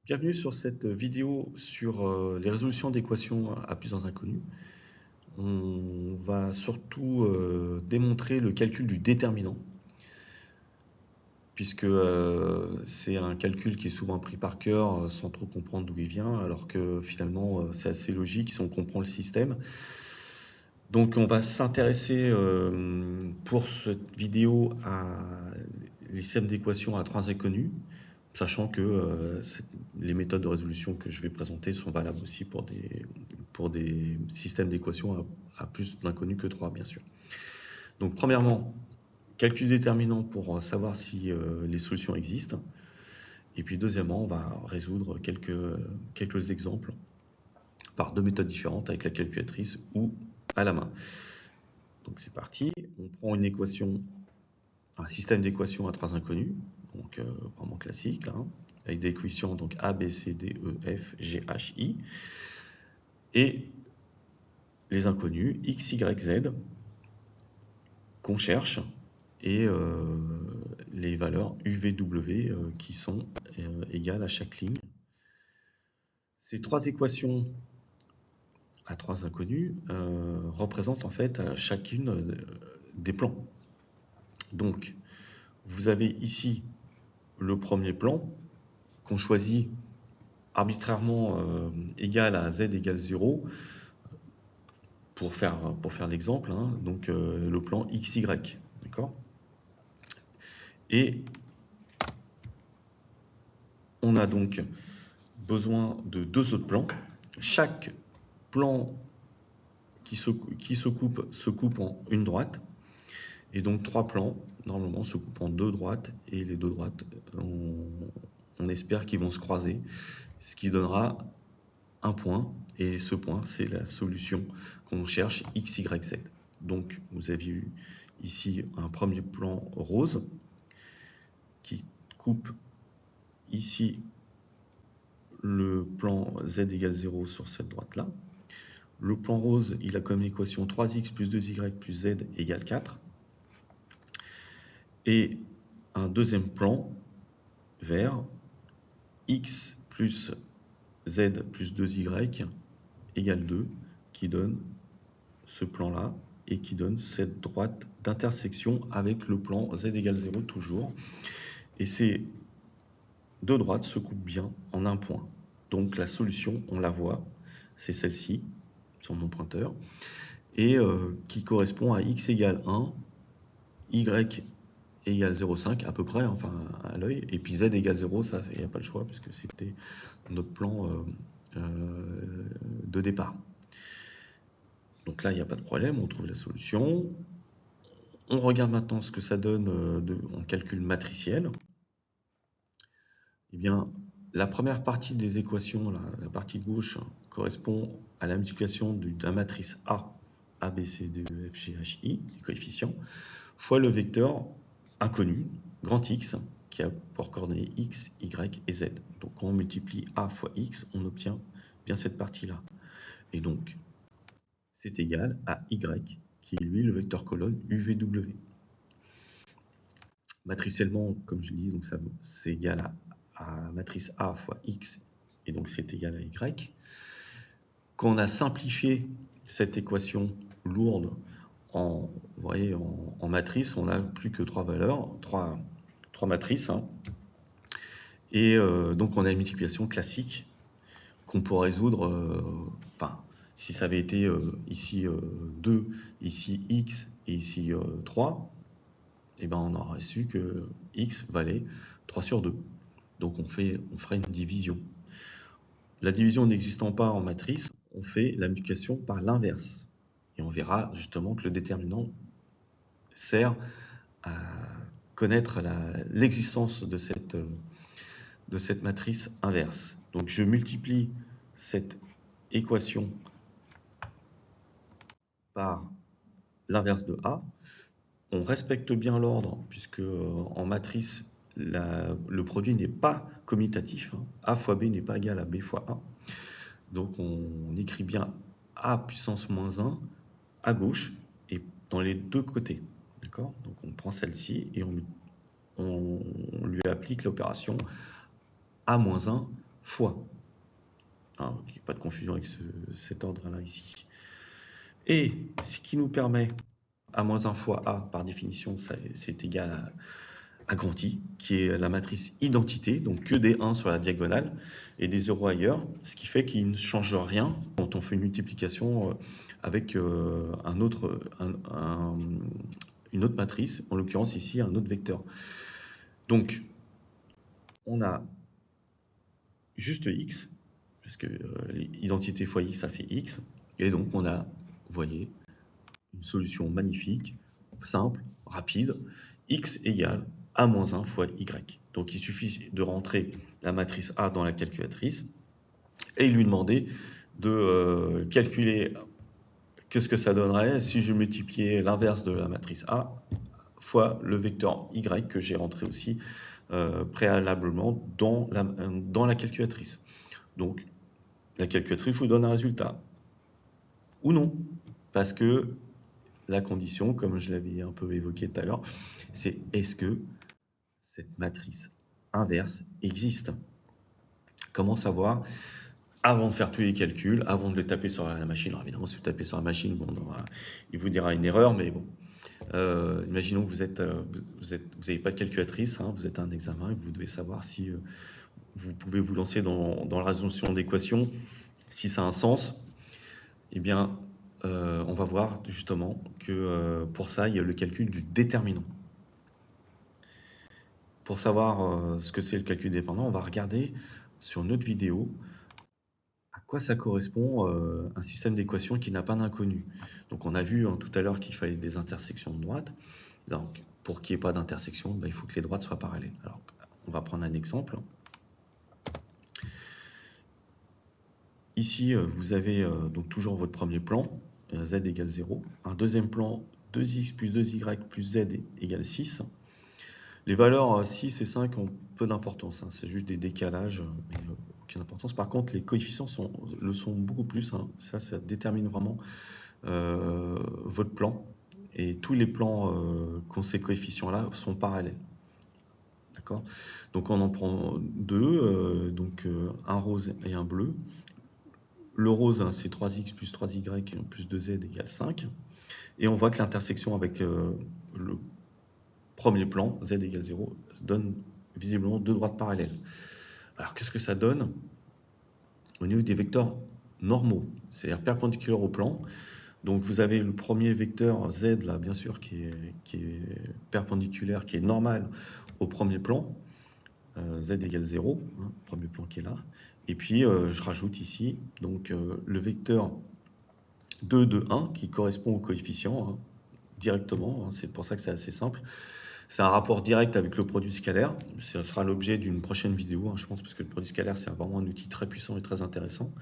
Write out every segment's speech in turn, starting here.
Bienvenue sur cette vidéo sur les résolutions d'équations à plusieurs inconnus. On va surtout démontrer le calcul du déterminant, puisque c'est un calcul qui est souvent pris par cœur sans trop comprendre d'où il vient, alors que finalement c'est assez logique si on comprend le système. Donc on va s'intéresser pour cette vidéo à les systèmes d'équations à trois inconnus, sachant que les méthodes de résolution que je vais présenter sont valables aussi pour des systèmes d'équations à plus d'inconnus que 3, bien sûr. Donc premièrement, calcul déterminant pour savoir si les solutions existent. Et puis deuxièmement, on va résoudre quelques exemples par deux méthodes différentes avec la calculatrice ou à la main. Donc c'est parti, on prend une équation, un système d'équations à trois inconnus, donc vraiment classique, là, avec des équations donc A, B, C, D, E, F, G, H, I, et les inconnus X, Y, Z qu'on cherche, et les valeurs U, V, W qui sont égales à chaque ligne. Ces trois équations à trois inconnus représentent en fait chacune des plans. Donc, vous avez ici le premier plan qu'on choisit arbitrairement égal à z égale 0 pour faire l'exemple, hein, donc le plan XY, d'accord. Et on a donc besoin de deux autres plans. Chaque plan qui se coupe en une droite, et donc trois plans normalement se coupent en deux droites, et les deux droites on espère qu'ils vont se croiser, ce qui donnera un point, et ce point c'est la solution qu'on cherche x, y, z. Donc vous avez eu ici un premier plan rose qui coupe ici le plan z égale 0 sur cette droite là. Le plan rose, il a comme équation 3x plus 2y plus z égale 4. Et un deuxième plan vert, x plus z plus 2y égale 2, qui donne ce plan-là et qui donne cette droite d'intersection avec le plan z égale 0 toujours. Et ces deux droites se coupent bien en un point. Donc la solution, on la voit, c'est celle-ci, sur mon pointeur, et qui correspond à x égale 1, y égale 0,5 à peu près, enfin à l'œil, et puis z égale 0, ça il n'y a pas le choix puisque c'était notre plan de départ. Donc là il n'y a pas de problème, on trouve la solution. On regarde maintenant ce que ça donne en calcul matriciel. Eh bien, la première partie des équations, la partie gauche, correspond à la multiplication de la matrice A, B, C, D, E, F, G, H, I, les coefficients, fois le vecteur inconnu, grand X, qui a pour coordonnées X, Y et Z. Donc quand on multiplie A fois X, on obtient bien cette partie-là. Et donc, c'est égal à Y, qui est lui le vecteur colonne UVW. Matriciellement, comme je dis, c'est égal à matrice A fois X, et donc c'est égal à Y. Quand on a simplifié cette équation lourde vous voyez, en matrice, on n'a plus que trois valeurs, trois matrices, hein. Et donc on a une multiplication classique qu'on pourrait résoudre, si ça avait été ici 2, ici x et ici 3, et ben on aurait su que x valait 3 sur 2. Donc on ferait une division. La division n'existant pas en matrice, on fait la multiplication par l'inverse. Et on verra justement que le déterminant sert à connaître l'existence de cette matrice inverse. Donc je multiplie cette équation par l'inverse de A. On respecte bien l'ordre puisque en matrice, le produit n'est pas commutatif. A fois B n'est pas égal à B fois A. Donc on écrit bien A puissance moins 1 à gauche et dans les deux côtés. D'accord ? Donc on prend celle-ci et on lui applique l'opération A moins 1 fois. Hein, il n'y a pas de confusion avec cet ordre-là ici. Et ce qui nous permet A-1 fois A, par définition, c'est égal à grand I, qui est la matrice identité, donc que des 1 sur la diagonale et des 0 ailleurs, ce qui fait qu'il ne change rien quand on fait une multiplication avec une autre matrice, en l'occurrence ici un autre vecteur. Donc, on a juste x, parce que identité fois x, ça fait x, et donc on a, vous voyez, une solution magnifique, simple, rapide, x égale A-1 fois y. Donc il suffit de rentrer la matrice A dans la calculatrice et lui demander de calculer qu'est-ce que ça donnerait si je multipliais l'inverse de la matrice A fois le vecteur y que j'ai rentré aussi préalablement dans la calculatrice. Donc la calculatrice vous donne un résultat. Ou non, parce que la condition, comme je l'avais un peu évoqué tout à l'heure, c'est est-ce que cette matrice inverse existe? Comment savoir? Avant de faire tous les calculs, avant de le taper sur la machine. Alors évidemment, si vous tapez sur la machine, bon, il vous dira une erreur, mais bon. Imaginons que vous n'avez pas de calculatrice, hein, vous êtes à un examen et vous devez savoir si vous pouvez vous lancer dans la résolution d'équations, si ça a un sens. Eh bien, on va voir justement que pour ça, il y a le calcul du déterminant. Pour savoir ce que c'est le calcul dépendant, on va regarder sur notre vidéo à quoi ça correspond un système d'équations qui n'a pas d'inconnu. Donc on a vu tout à l'heure qu'il fallait des intersections de droites. Donc pour qu'il n'y ait pas d'intersection, il faut que les droites soient parallèles. Alors on va prendre un exemple. Ici, vous avez donc toujours votre premier plan, z égale 0. Un deuxième plan, 2x plus 2y plus z égale 6. Les valeurs 6 et 5 ont peu d'importance, hein, c'est juste des décalages, mais aucune importance. Par contre, les coefficients le sont beaucoup plus, hein. Ça détermine vraiment votre plan. Et tous les plans qui ont ces coefficients-là sont parallèles. D'accord? Donc on en prend deux, un rose et un bleu. Le rose, hein, c'est 3x plus 3y plus 2z égale 5. Et on voit que l'intersection avec le premier plan, z égale 0, donne visiblement deux droites parallèles. Alors qu'est-ce que ça donne au niveau des vecteurs normaux, c'est-à-dire perpendiculaires au plan? Donc vous avez le premier vecteur z là, bien sûr, qui est perpendiculaire, qui est normal au premier plan, z égale 0, hein, premier plan qui est là. Et puis je rajoute ici donc le vecteur 2 de 1 qui correspond au coefficient hein, directement, hein, c'est pour ça que c'est assez simple. C'est un rapport direct avec le produit scalaire. Ce sera l'objet d'une prochaine vidéo, hein, je pense, parce que le produit scalaire, c'est vraiment un outil très puissant et très intéressant.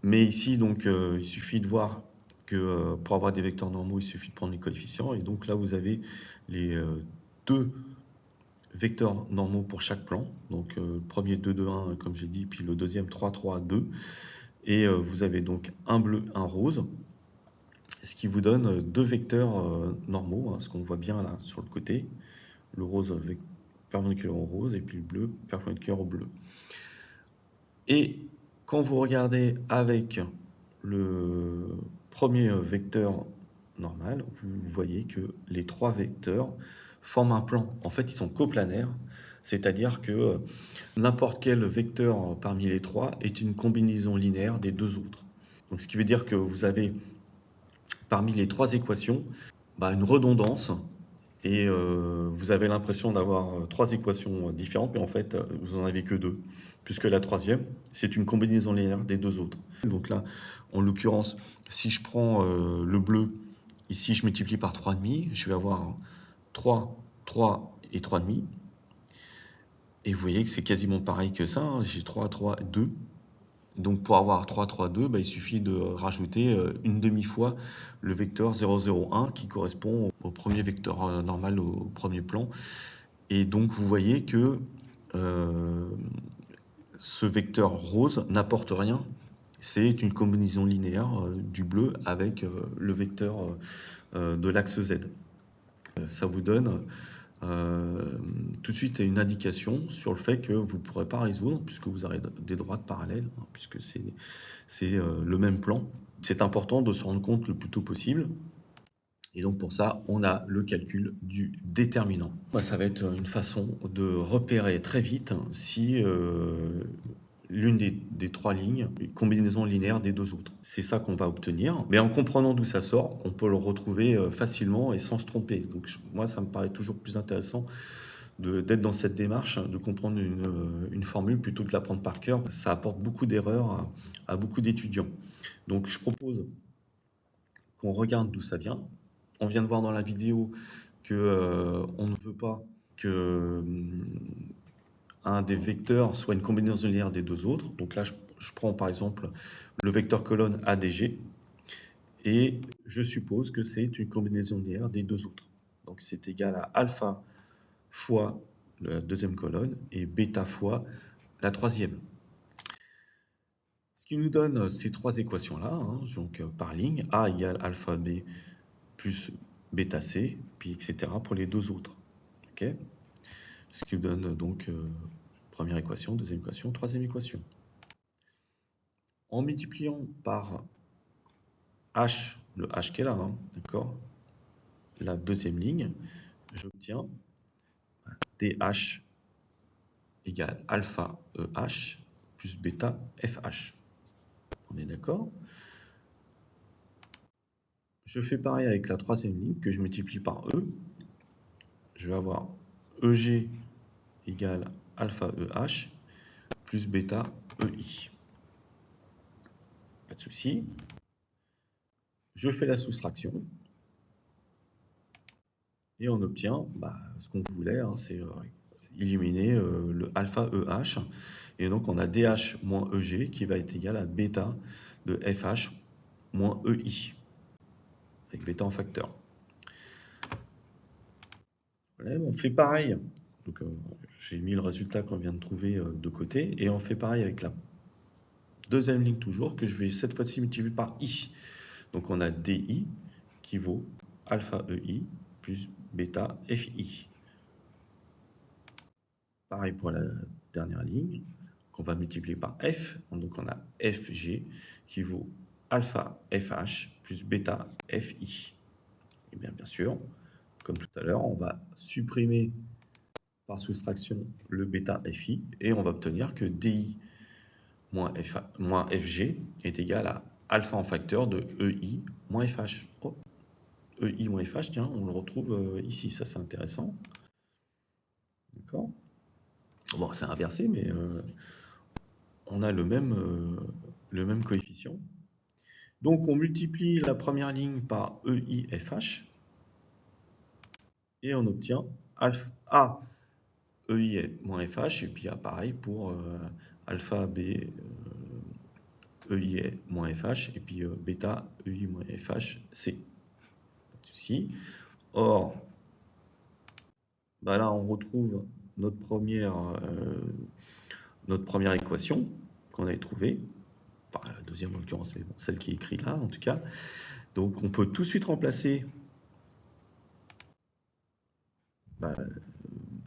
Mais ici, donc, il suffit de voir que pour avoir des vecteurs normaux, il suffit de prendre les coefficients. Et donc là, vous avez les deux vecteurs normaux pour chaque plan. Donc, le premier 2, 2, 1, comme j'ai dit, puis le deuxième 3, 3, 2. Et vous avez donc un bleu, un rose, ce qui vous donne deux vecteurs normaux, hein, ce qu'on voit bien là sur le côté. Le rose perpendiculaire au rose et puis le bleu perpendiculaire au bleu. Et quand vous regardez avec le premier vecteur normal, vous voyez que les trois vecteurs forment un plan. En fait, ils sont coplanaires, c'est-à-dire que n'importe quel vecteur parmi les trois est une combinaison linéaire des deux autres. Donc, ce qui veut dire que vous avez parmi les trois équations une redondance et vous avez l'impression d'avoir trois équations différentes, mais en fait, vous n'en avez que deux, puisque la troisième, c'est une combinaison linéaire des deux autres. Donc là, en l'occurrence, si je prends le bleu, ici je multiplie par 3,5, je vais avoir 3, 3 et 3,5. Et vous voyez que c'est quasiment pareil que ça, hein. J'ai 3, 3, 2. Donc pour avoir 3, 3, 2, il suffit de rajouter une demi-fois le vecteur 0, 0, 1 qui correspond au premier vecteur normal au premier plan. Et donc vous voyez que ce vecteur rose n'apporte rien. C'est une combinaison linéaire du bleu avec le vecteur de l'axe Z. Ça vous donne tout de suite une indication sur le fait que vous ne pourrez pas résoudre, puisque vous aurez des droites parallèles, hein, puisque c'est le même plan. C'est important de se rendre compte le plus tôt possible. Et donc pour ça, on a le calcul du déterminant. Ça va être une façon de repérer très vite si l'une des trois lignes, une combinaison linéaire des deux autres. C'est ça qu'on va obtenir. Mais en comprenant d'où ça sort, on peut le retrouver facilement et sans se tromper. Donc moi, ça me paraît toujours plus intéressant d'être dans cette démarche, de comprendre une formule plutôt que de l'apprendre par cœur. Ça apporte beaucoup d'erreurs à beaucoup d'étudiants. Donc je propose qu'on regarde d'où ça vient. On vient de voir dans la vidéo que on ne veut pas que un des vecteurs soit une combinaison linéaire des deux autres. Donc là, je prends par exemple le vecteur colonne ADG et je suppose que c'est une combinaison linéaire des deux autres. Donc c'est égal à alpha fois la deuxième colonne et bêta fois la troisième. Ce qui nous donne ces trois équations-là, hein, donc par ligne, A égale alpha B plus bêta C, puis etc. pour les deux autres. Okay, ce qui nous donne donc première équation, deuxième équation, troisième équation. En multipliant par H, le H qui est là, hein, d'accord, la deuxième ligne, j'obtiens DH égale alpha EH plus bêta FH. On est d'accord? Je fais pareil avec la troisième ligne que je multiplie par E. Je vais avoir EG égale alpha EH plus bêta EI. Pas de souci. Je fais la soustraction et on obtient ce qu'on voulait, hein, c'est éliminer le alpha EH. Et donc on a DH moins EG qui va être égal à bêta de FH moins EI, avec bêta en facteur. Voilà, on fait pareil. Donc j'ai mis le résultat qu'on vient de trouver de côté. Et on fait pareil avec la deuxième ligne toujours, que je vais cette fois-ci multiplier par I. Donc on a DI qui vaut alpha EI plus bêta FI. Pareil pour la dernière ligne, qu'on va multiplier par F. Donc on a FG qui vaut alpha FH plus bêta FI. Et bien sûr, comme tout à l'heure, on va supprimer par soustraction le bêta FI et on va obtenir que DI moins FG est égal à alpha en facteur de EI moins FH. Oh, EI moins FH, tiens, on le retrouve ici, ça c'est intéressant. D'accord? Bon, c'est inversé, mais on a le même coefficient. Donc on multiplie la première ligne par EIFH et on obtient alpha A EI moins FH et puis pareil pour alpha B EI moins FH et puis bêta EI moins FH C. Pas de souci. Or, là on retrouve notre première équation qu'on avait trouvée. Enfin, la deuxième en l'occurrence, mais bon, celle qui est écrite là en tout cas. Donc on peut tout de suite remplacer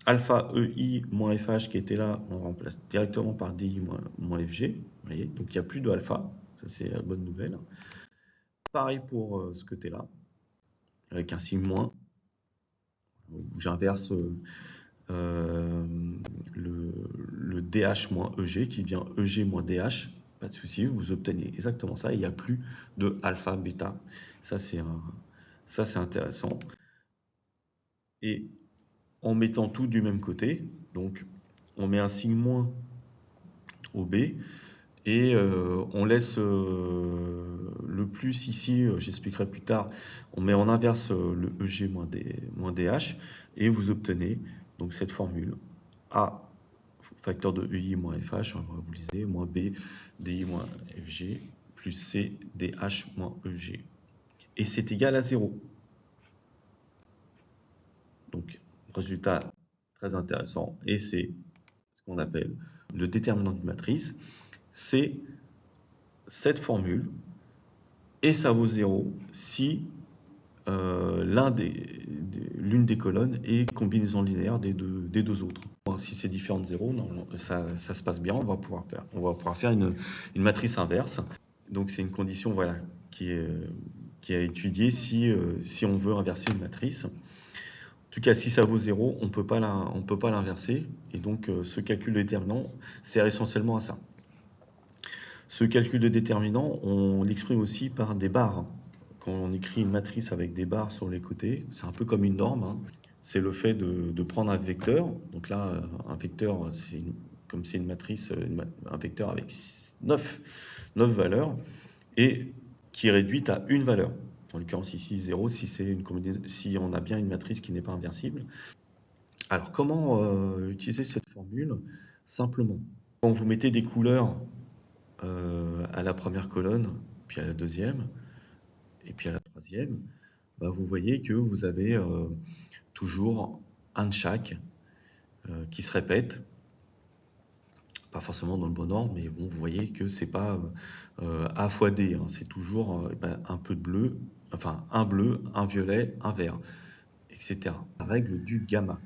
alpha EI moins FH qui était là, on remplace directement par DI moins FG. Vous voyez, donc il n'y a plus de alpha, ça c'est la bonne nouvelle. Pareil pour ce côté-là, avec un signe moins. J'inverse le DH moins EG qui devient EG moins DH. Pas de souci, vous obtenez exactement ça. Il n'y a plus de alpha, bêta. Ça, c'est intéressant. Et en mettant tout du même côté, donc on met un signe moins au B et on laisse le plus ici, j'expliquerai plus tard, on met en inverse le EG moins DH et vous obtenez donc cette formule A facteur de EI moins FH, vous lisez, moins B, DI moins FG, plus C, DH moins EG. Et c'est égal à 0. Donc, résultat très intéressant. Et c'est ce qu'on appelle le déterminant d'une matrice. C'est cette formule. Et ça vaut 0 si l'une des colonnes est combinaison linéaire des deux autres. Si c'est différent de 0, ça se passe bien, on va pouvoir faire une matrice inverse. Donc c'est une condition voilà, qui a étudié si on veut inverser une matrice. En tout cas, si ça vaut 0, on ne peut pas l'inverser. Et donc ce calcul de déterminant sert essentiellement à ça. Ce calcul de déterminant, on l'exprime aussi par des barres. Quand on écrit une matrice avec des barres sur les côtés, c'est un peu comme une norme. Hein. C'est le fait de prendre un vecteur. Donc là, un vecteur, comme c'est une matrice, un vecteur avec 9 valeurs, et qui est réduite à une valeur. En l'occurrence ici 0, si on a bien une matrice qui n'est pas inversible. Alors comment utiliser cette formule? Simplement, quand vous mettez des couleurs à la première colonne, puis à la deuxième, et puis à la troisième, bah vous voyez que vous avez toujours un de chaque qui se répète, pas forcément dans le bon ordre, mais bon, vous voyez que c'est pas A fois D, hein, c'est toujours un peu de bleu, enfin un bleu, un violet, un vert, etc. La règle du gamma.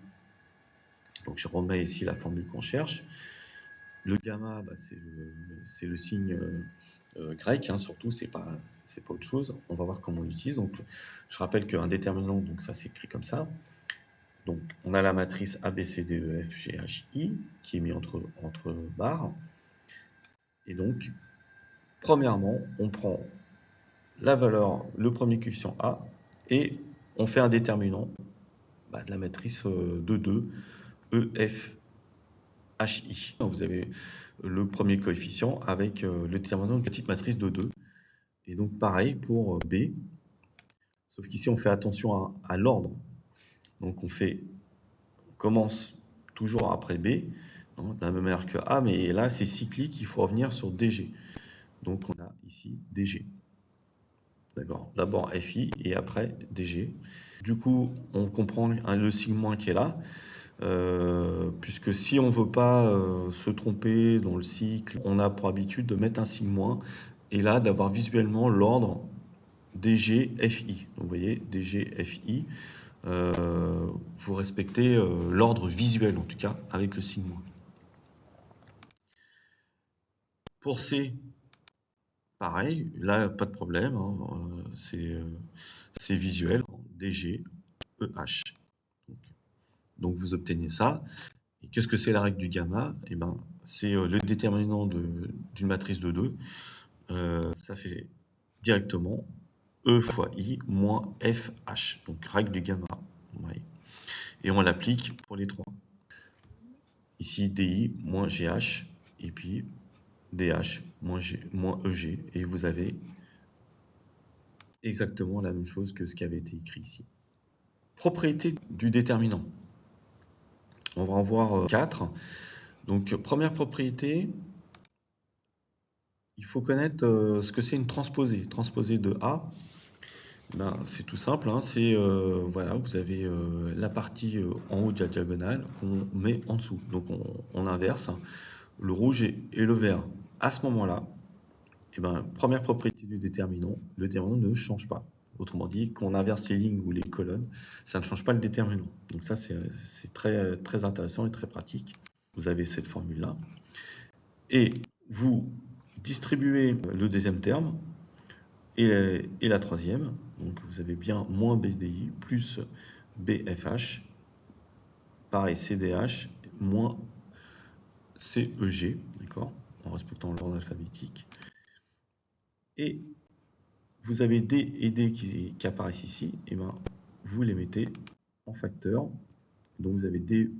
Donc je remets ici la formule qu'on cherche. Le gamma, bah, c'est le signe grec, hein, surtout, c'est pas autre chose. On va voir comment on l'utilise. Donc, je rappelle qu'un déterminant, donc ça s'écrit comme ça. Donc, on a la matrice A, B, C, D, E, F, G, H, I, qui est mise entre barres. Et donc, premièrement, on prend la valeur, le premier coefficient A, et on fait un déterminant de la matrice de 2, E, F, HI. Vous avez le premier coefficient avec le déterminant de petite matrice de 2. Et donc pareil pour B, sauf qu'ici on fait attention à l'ordre. Donc on commence toujours après B, hein, de la même manière que A, mais là c'est cyclique, il faut revenir sur DG. Donc on a ici DG. D'accord. D'abord FI et après DG. Du coup, on comprend le signe- qui est là. Puisque si on ne veut pas se tromper dans le cycle, on a pour habitude de mettre un signe- et là d'avoir visuellement l'ordre DGFI. Donc vous voyez, DGFI, vous respectez l'ordre visuel en tout cas avec le signe-. Pour C, pareil, là pas de problème, hein, c'est visuel, DG, EH. Donc vous obtenez ça. Et qu'est-ce que c'est la règle du gamma? Eh ben, c'est le déterminant d'une matrice de 2. Ça fait directement E fois I moins FH. Donc règle du gamma. Ouais. Et on l'applique pour les trois. Ici DI moins GH et puis DH moins EG. Et vous avez exactement la même chose que ce qui avait été écrit ici. Propriété du déterminant. On va en voir 4. Donc première propriété, il faut connaître ce que c'est une transposée. Transposée de A, ben, c'est tout simple. Hein, voilà, vous avez la partie en haut de la diagonale qu'on met en dessous. Donc on inverse le rouge et le vert. À ce moment-là, ben, première propriété du déterminant, le déterminant ne change pas. Autrement dit, qu'on inverse les lignes ou les colonnes, ça ne change pas le déterminant. Donc ça, c'est très, très intéressant et très pratique. Vous avez cette formule-là. Et vous distribuez le deuxième terme et la troisième. Donc vous avez bien moins BDI plus BFH, pareil CDH, moins CEG, d'accord, en respectant l'ordre alphabétique. Et vous avez D et D qui apparaissent ici, et ben vous les mettez en facteur. Donc vous avez D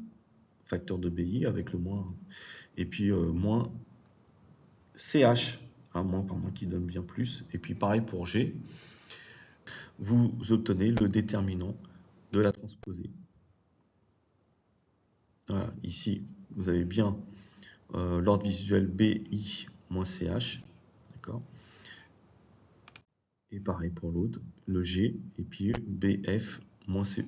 facteur de BI avec le moins, et puis moins CH, moins par moins qui donne bien plus, et puis pareil pour G, vous obtenez le déterminant de la transposée. Voilà, ici, vous avez bien l'ordre visuel BI moins CH, d'accord. Et pareil pour l'autre, le G, et puis BF moins CE.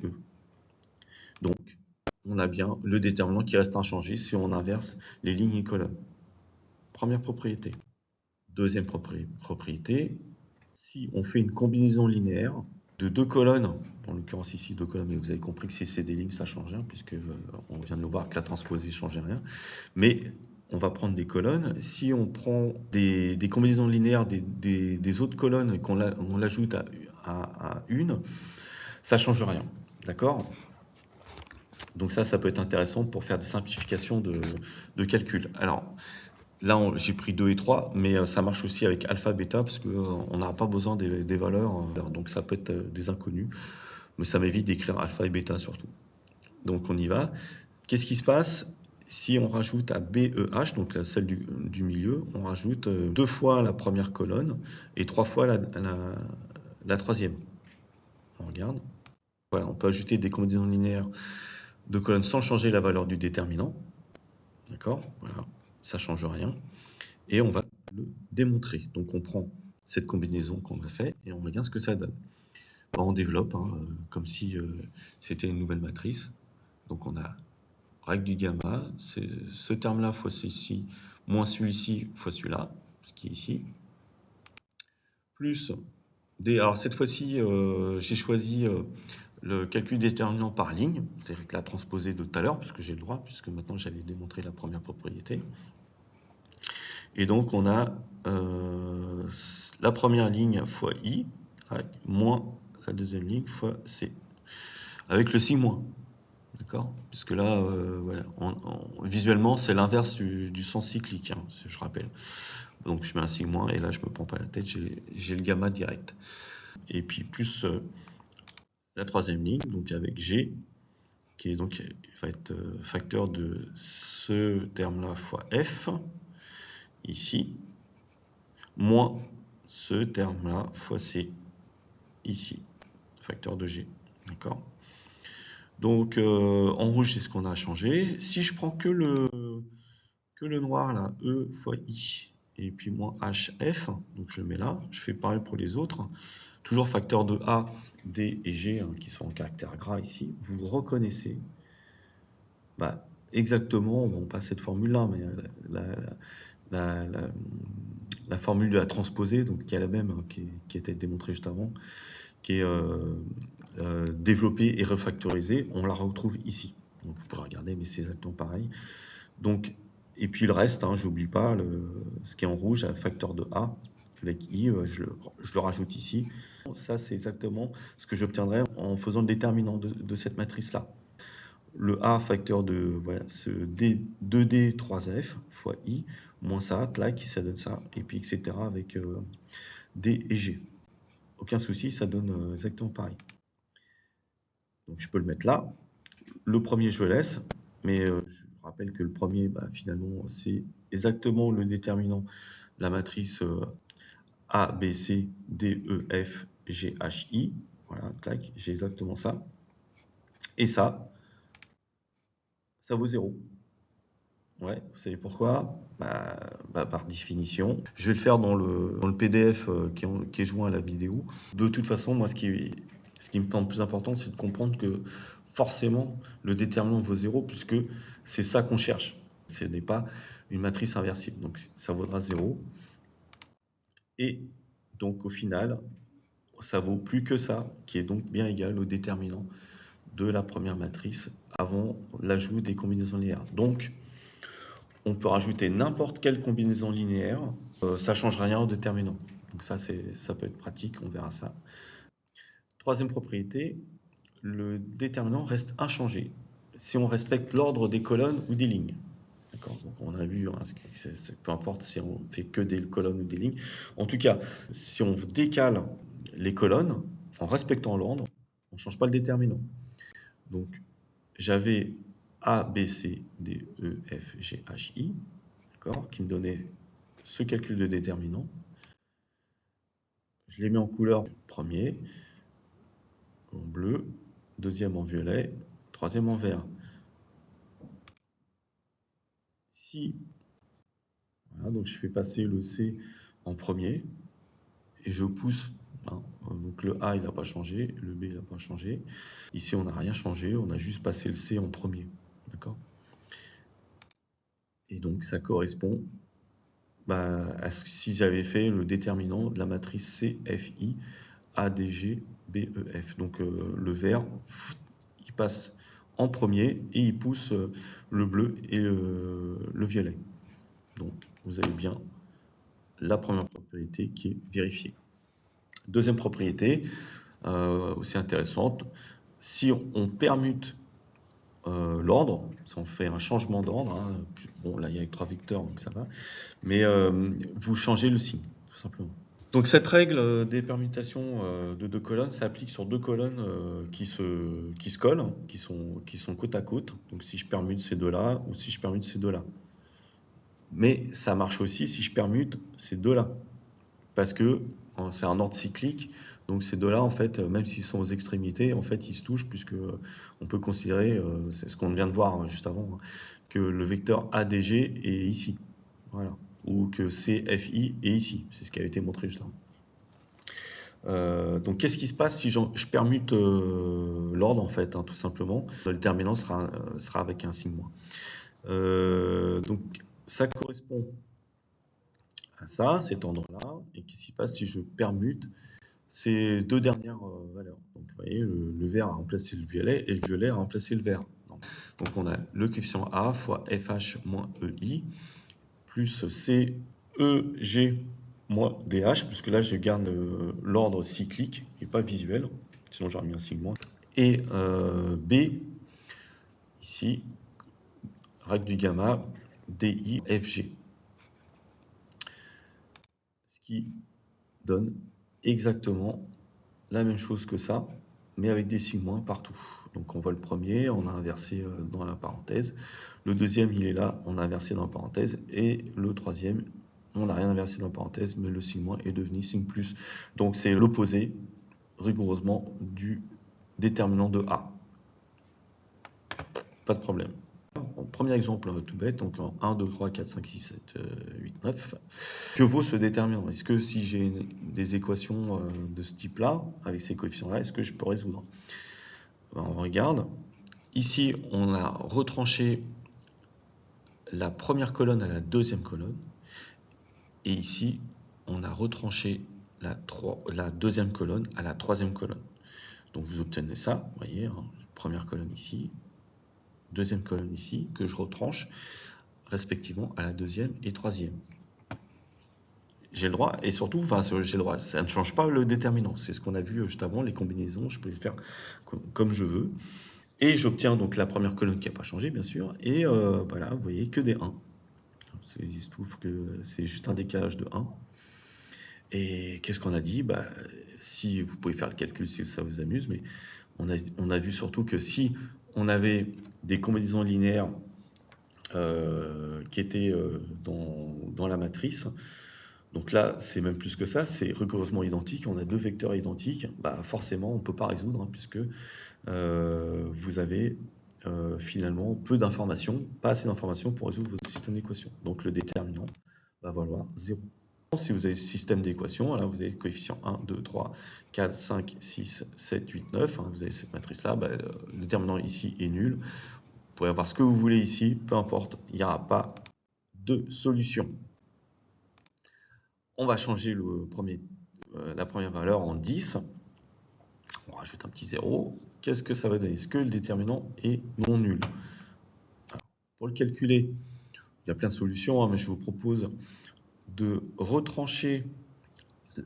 Donc, on a bien le déterminant qui reste inchangé si on inverse les lignes et colonnes. Première propriété. Deuxième propriété, si on fait une combinaison linéaire, de 2 colonnes, en l'occurrence ici 2 colonnes, mais vous avez compris que si c'est des lignes, ça change rien, puisque on vient de nous voir que la transposée ne changeait rien. Mais on va prendre des colonnes. Si on prend des combinaisons linéaires des autres colonnes et qu'on l'ajoute à une, ça ne change rien. D'accord? Donc ça peut être intéressant pour faire des simplifications de calcul. Alors, là, j'ai pris 2 et 3, mais ça marche aussi avec alpha, bêta, parce qu'on n'aura pas besoin des valeurs. Donc ça peut être des inconnus, mais ça m'évite d'écrire alpha et bêta surtout. Donc on y va. Qu'est-ce qui se passe si on rajoute à BEH, donc celle du milieu, on rajoute 2 fois la première colonne et 3 fois la troisième. On regarde. Voilà, on peut ajouter des combinaisons linéaires de colonnes sans changer la valeur du déterminant. D'accord? Voilà, ça ne change rien. Et on va le démontrer. Donc on prend cette combinaison qu'on a fait et on regarde ce que ça donne. On développe, comme si c'était une nouvelle matrice. Donc on a règle du gamma, c'est ce terme-là fois ceci, moins celui-ci fois celui-là, ce qui est ici, plus des... Alors cette fois-ci, j'ai choisi le calcul déterminant par ligne, c'est-à-dire que la transposée de tout à l'heure, puisque j'ai le droit, puisque maintenant j'allais démontrer la première propriété. Et donc on a la première ligne fois i, moins la deuxième ligne fois c, avec le signe moins. D'accord? Puisque là, voilà, visuellement, c'est l'inverse du sens cyclique, hein, si je rappelle. Donc je mets un signe moins, et là je me prends pas la tête, j'ai le gamma direct. Et puis plus la troisième ligne, donc avec g, qui est donc va être facteur de ce terme-là fois f, ici, moins ce terme-là fois c, ici, facteur de g. D'accord? Donc en rouge, c'est ce qu'on a changé. Si je prends que le noir, là, E fois I, et puis moins HF, donc je le mets là, je fais pareil pour les autres, toujours facteur de A, D et G, hein, qui sont en caractère gras ici, vous reconnaissez exactement, bon pas cette formule-là, mais la formule de la transposée, donc qui est la même, hein, qui était démontrée juste avant, qui est développée et refactorisée, on la retrouve ici. Donc vous pourrez regarder, mais c'est exactement pareil. Donc, et puis le reste, hein, j'oublie pas ce qui est en rouge, un facteur de A avec I, je le rajoute ici. Ça, c'est exactement ce que j'obtiendrai en faisant le déterminant de cette matrice-là. Le A facteur de voilà, ce 2D 3F fois I, moins ça, clac, ça donne ça, et puis etc. avec D et G. Aucun souci, ça donne exactement pareil. Donc je peux le mettre là. Le premier, je le laisse, mais je rappelle que le premier, finalement, c'est exactement le déterminant de la matrice A, B, C, D, E, F, G, H, I. Voilà, clac, j'ai exactement ça. Et ça vaut 0. Ouais, vous savez pourquoi? Par définition. Je vais le faire dans le PDF qui est joint à la vidéo. De toute façon, moi, ce qui me semble plus important, c'est de comprendre que forcément, le déterminant vaut 0, puisque c'est ça qu'on cherche. Ce n'est pas une matrice inversible. Donc, ça vaudra 0. Et donc, au final, ça vaut plus que ça, qui est donc bien égal au déterminant de la première matrice avant l'ajout des combinaisons linéaires. Donc, on peut rajouter n'importe quelle combinaison linéaire, ça ne change rien au déterminant. Donc ça peut être pratique, on verra ça. Troisième propriété, le déterminant reste inchangé si on respecte l'ordre des colonnes ou des lignes. D'accord, donc on a vu, hein, peu importe si on fait que des colonnes ou des lignes. En tout cas, si on décale les colonnes en respectant l'ordre, on ne change pas le déterminant. Donc j'avais A, B, C, D, E, F, G, H, I, qui me donnait ce calcul de déterminant. Je l'ai mis en couleur premier, en bleu, deuxième en violet, troisième en vert. Si, voilà, donc je fais passer le C en premier et je pousse. Hein, donc le A il n'a pas changé, le B il n'a pas changé. Ici on n'a rien changé, on a juste passé le C en premier. D'accord? Et donc ça correspond à ce que si j'avais fait le déterminant de la matrice CFI ADG B, E, F. Donc le vert, il passe en premier et il pousse le bleu et le violet. Donc vous avez bien la première propriété qui est vérifiée. Deuxième propriété, aussi intéressante, si on permute l'ordre, si on fait un changement d'ordre, hein, bon là il y a 3 vecteurs donc ça va, mais vous changez le signe tout simplement. Donc cette règle des permutations de 2 colonnes s'applique sur 2 colonnes qui se collent, qui sont côte à côte. Donc si je permute ces deux-là ou si je permute ces deux-là. Mais ça marche aussi si je permute ces deux-là. Parce que c'est un ordre cyclique. Donc ces deux-là, en fait, même s'ils sont aux extrémités, en fait, ils se touchent puisque on peut considérer, c'est ce qu'on vient de voir juste avant, hein, que le vecteur ADG est ici. Voilà. Ou que CFI est ici. C'est ce qui a été montré juste là. Donc qu'est-ce qui se passe si je permute l'ordre, en fait, hein, tout simplement. Le déterminant sera avec un signe moins. Donc ça correspond à ça, cet ordre-là. Et qu'est-ce qui se passe si je permute ces deux dernières valeurs? Donc vous voyez, le vert a remplacé le violet et le violet a remplacé le vert. Donc on a le coefficient A fois FH moins EI plus CEG moins DH, puisque là je garde l'ordre cyclique et pas visuel, sinon j'aurais mis un signe moins. Et B, ici, règle du gamma, DI, FG. Ce qui donne exactement la même chose que ça, mais avec des signes moins partout. Donc on voit le premier, on a inversé dans la parenthèse. Le deuxième, il est là, on a inversé dans la parenthèse. Et le troisième, on n'a rien inversé dans la parenthèse, mais le signe moins est devenu signe plus. Donc c'est l'opposé, rigoureusement, du déterminant de A. Pas de problème. Premier exemple tout bête, donc en 1, 2, 3, 4, 5, 6, 7, 8, 9. Que vaut ce déterminant? Est-ce que si j'ai des équations de ce type-là, avec ces coefficients-là, est-ce que je peux résoudre? On regarde. Ici, on a retranché la première colonne à la deuxième colonne. Et ici, on a retranché la deuxième colonne à la troisième colonne. Donc vous obtenez ça, vous voyez, hein, première colonne ici, deuxième colonne ici, que je retranche respectivement à la deuxième et troisième. J'ai le droit, et surtout, enfin, j'ai le droit, ça ne change pas le déterminant. C'est ce qu'on a vu juste avant, les combinaisons, je peux les faire comme je veux. Et j'obtiens donc la première colonne qui n'a pas changé, bien sûr, et voilà, vous voyez que des 1. Il se trouve que c'est juste un décalage de 1. Et qu'est-ce qu'on a dit? Bah, si vous pouvez faire le calcul si ça vous amuse, mais on a vu surtout que si on avait des combinaisons linéaires qui étaient dans la matrice, donc là c'est même plus que ça, c'est rigoureusement identique, on a deux vecteurs identiques, bah forcément on ne peut pas résoudre hein, puisque vous avez finalement peu d'informations, pas assez d'informations pour résoudre votre système d'équations. Donc le déterminant va valoir 0. Si vous avez ce système d'équations, là vous avez le coefficient 1, 2, 3, 4, 5, 6, 7, 8, 9, hein, vous avez cette matrice-là, bah, le déterminant ici est nul. Vous pouvez avoir ce que vous voulez ici, peu importe, il n'y aura pas de solution. On va changer la première valeur en 10. On rajoute un petit 0. Qu'est-ce que ça va donner? Est-ce que le déterminant est non nul? Alors, pour le calculer, il y a plein de solutions, hein, mais je vous propose de retrancher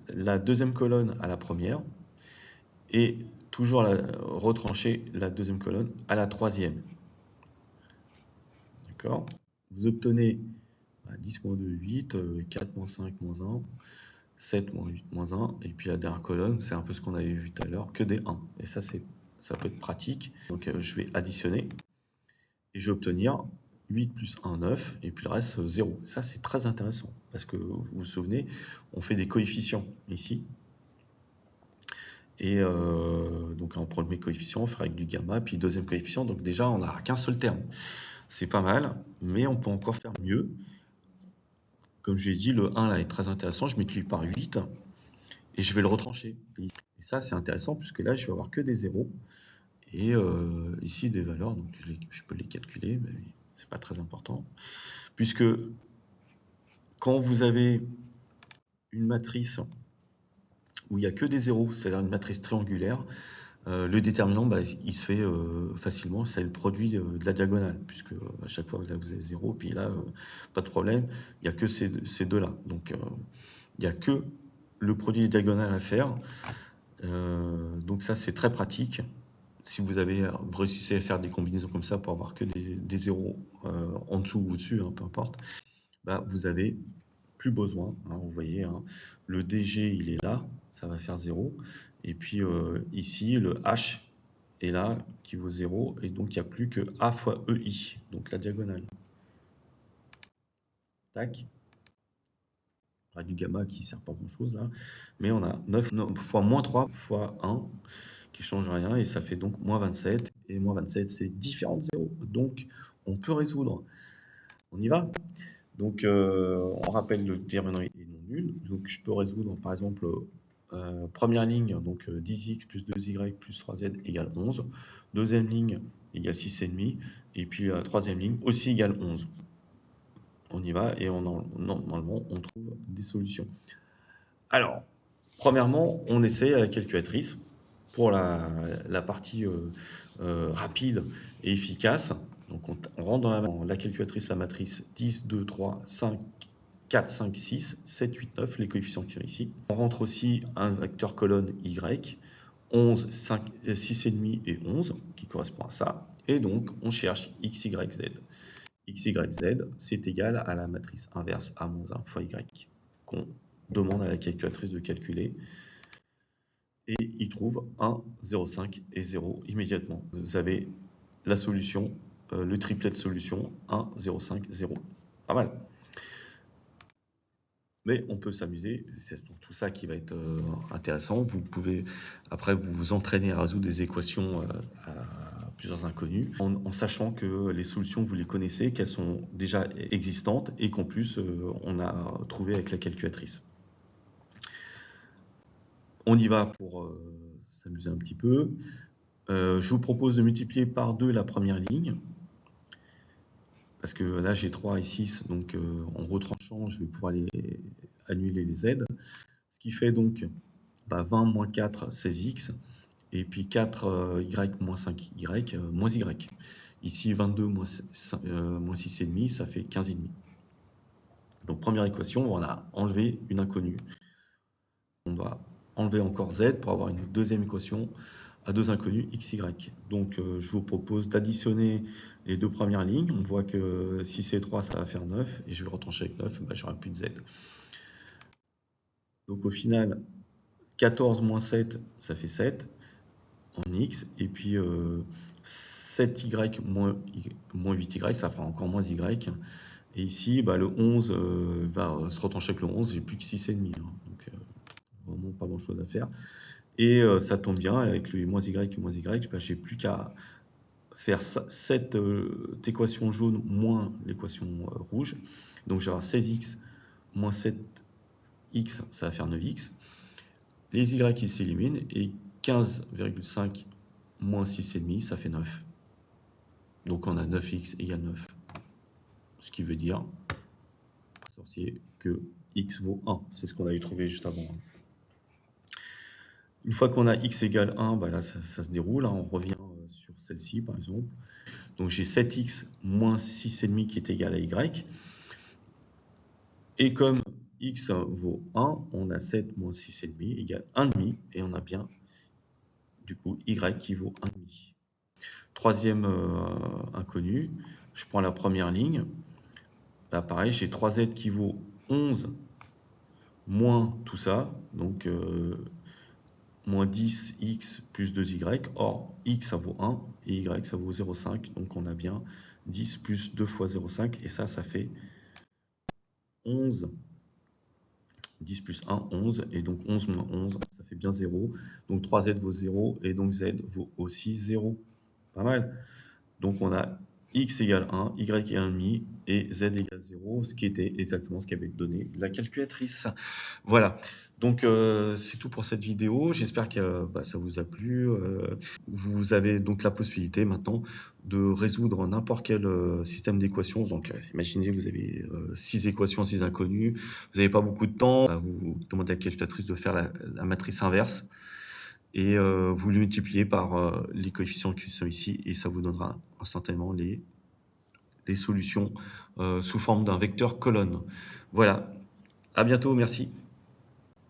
la deuxième colonne à la première et toujours retrancher la deuxième colonne à la troisième. D'accord? Vous obtenez 10 moins 2, 8, 4 moins 5, moins 1, 7 moins 8, moins 1, et puis la dernière colonne, c'est un peu ce qu'on avait vu tout à l'heure, que des 1. Et ça peut être pratique. Donc je vais additionner, et je vais obtenir 8 plus 1, 9, et puis le reste, 0. Ça, c'est très intéressant, parce que vous vous souvenez, on fait des coefficients ici. Et donc en premier coefficient, on fera avec du gamma, puis deuxième coefficient, donc déjà on n'a qu'un seul terme. C'est pas mal, mais on peut encore faire mieux. Comme je l'ai dit, le 1 là est très intéressant, je multiplie par 8, et je vais le retrancher. Et ça c'est intéressant, puisque là je vais avoir que des zéros, et ici des valeurs, donc je peux les calculer, mais c'est pas très important. Puisque quand vous avez une matrice où il n'y a que des zéros, c'est-à-dire une matrice triangulaire, le déterminant, bah, il se fait facilement, c'est le produit de la diagonale, puisque à chaque fois là, vous avez 0, puis là, pas de problème, il n'y a que ces deux-là. Donc, il n'y a que le produit des diagonales à faire. Donc ça, c'est très pratique. Si vous réussissez à faire des combinaisons comme ça pour avoir que des zéros en dessous ou au-dessus, hein, peu importe, bah, vous avez plus besoin, hein, vous voyez, hein, le DG il est là, ça va faire 0, et puis ici le H est là qui vaut 0, et donc il n'y a plus que A fois EI, donc la diagonale. Tac. Pas du gamma qui sert pas grand chose là, mais on a 9 fois moins 3 fois 1 qui change rien, et ça fait donc moins 27, et moins 27 c'est différents zéros, donc on peut résoudre. On y va? Donc, on rappelle le déterminant est non nul. Donc, je peux résoudre, par exemple, première ligne, donc 10x plus 2y plus 3z égale 11. Deuxième ligne égale 6,5. Et puis la troisième ligne aussi égale 11. On y va et normalement, on trouve des solutions. Alors, premièrement, on essaie à la calculatrice pour la partie rapide et efficace. Donc on rentre dans la calculatrice la matrice 10, 2, 3, 5, 4, 5, 6, 7, 8, 9, les coefficients qui sont ici. On rentre aussi un vecteur colonne Y, 11, 5, 6,5 et 11, qui correspond à ça. Et donc on cherche X, Y, Z. X, Y, Z, c'est égal à la matrice inverse A-1 fois Y, qu'on demande à la calculatrice de calculer. Et il trouve 1, 0,5 et 0 immédiatement. Vous avez la solution, le triplet de solution, 1, 0,5, 0. Pas mal. Mais on peut s'amuser, c'est tout ça qui va être intéressant. Vous pouvez, après, vous entraîner à résoudre des équations à plusieurs inconnus, en sachant que les solutions, vous les connaissez, qu'elles sont déjà existantes, et qu'en plus, on a trouvé avec la calculatrice. On y va pour s'amuser un petit peu. Je vous propose de multiplier par 2 la première ligne, parce que là j'ai 3 et 6, donc en retranchant, je vais pouvoir annuler les z. Ce qui fait donc 20 moins 4, 16x, et puis 4y moins 5y, moins y. Ici 22 moins 6,5, ça fait 15,5. Donc première équation, on a enlevé une inconnue. On doit enlever encore z pour avoir une deuxième équation à deux inconnus x, y. Donc je vous propose d'additionner les deux premières lignes. On voit que 6 et 3, ça va faire 9, et je vais retrancher avec 9, j'aurai plus de z. Donc au final, 14 moins 7, ça fait 7 en x, et puis 7y moins 8y, ça fera encore moins y. Et ici, le 11 va se retrancher avec le 11, j'ai plus que 6,5. Hein, donc vraiment pas grand chose à faire. Et ça tombe bien, avec le moins y, j'ai plus qu'à faire cette équation jaune moins l'équation rouge. Donc j'ai 16x moins 7x, ça va faire 9x. Les y qui s'éliminent, et 15,5 moins 6,5, ça fait 9. Donc on a 9x égale 9. Ce qui veut dire, sorcier, que x vaut 1. C'est ce qu'on avait trouvé juste avant. Une fois qu'on a x égale 1, là ça se déroule. On revient sur celle-ci par exemple. Donc j'ai 7x moins 6,5 qui est égal à y. Et comme x vaut 1, on a 7 moins 6,5 égale 1,5. Et on a bien du coup y qui vaut 1,5. Troisième inconnu, je prends la première ligne. Là pareil, j'ai 3z qui vaut 11 moins tout ça. Donc moins 10x plus 2y. Or, x ça vaut 1 et y ça vaut 0,5. Donc on a bien 10 plus 2 fois 0,5. Et ça fait 11. 10 plus 1, 11. Et donc 11 moins 11, ça fait bien 0. Donc 3z vaut 0. Et donc z vaut aussi 0. Pas mal. Donc on a x égale 1, y égale 1,5 et z égale 0, ce qui était exactement ce qu'avait donné la calculatrice. Voilà, donc c'est tout pour cette vidéo. J'espère que ça vous a plu. Vous avez donc la possibilité maintenant de résoudre n'importe quel système d'équations. Donc imaginez, vous avez 6 équations, 6 inconnues, vous n'avez pas beaucoup de temps, vous demandez à la calculatrice de faire la matrice inverse et vous le multipliez par les coefficients qui sont ici et ça vous donnera instantanément les solutions sous forme d'un vecteur colonne. Voilà, à bientôt, merci.